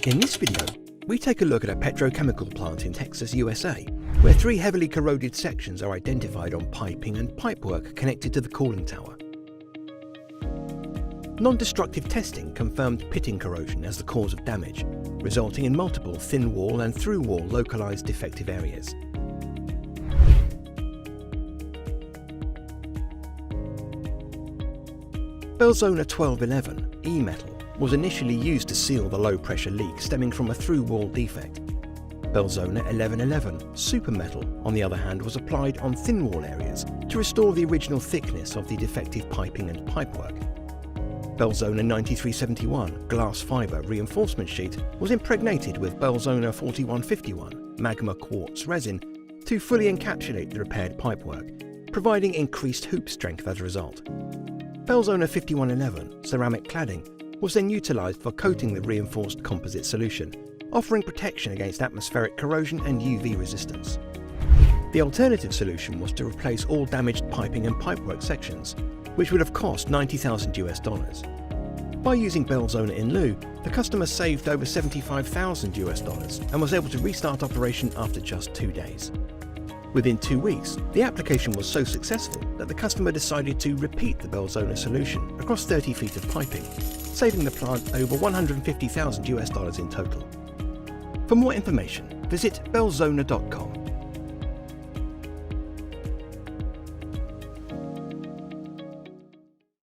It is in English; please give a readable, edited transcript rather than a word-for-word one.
In this video, we take a look at a petrochemical plant in Texas, USA, where 3 heavily corroded sections are identified on piping and pipework connected to the cooling tower. Non-destructive testing confirmed pitting corrosion as the cause of damage, resulting in multiple thin wall and through wall localized defective areas. Belzona 1211 E-metal was initially used to seal the low-pressure leak stemming from a through-wall defect. Belzona 1111 Super Metal, on the other hand, was applied on thin-wall areas to restore the original thickness of the defective piping and pipework. Belzona 9371 glass fibre reinforcement sheet was impregnated with Belzona 4151 magma quartz resin to fully encapsulate the repaired pipework, providing increased hoop strength as a result. Belzona 5111 ceramic cladding was then utilised for coating the reinforced composite solution, offering protection against atmospheric corrosion and UV resistance. The alternative solution was to replace all damaged piping and pipework sections, which would have cost $90,000. By using Belzona in lieu, the customer saved over $75,000 and was able to restart operation after just 2 days. Within 2 weeks, the application was so successful that the customer decided to repeat the Belzona solution across 30 feet of piping, saving the plant over $150,000 in total. For more information, visit belzona.com.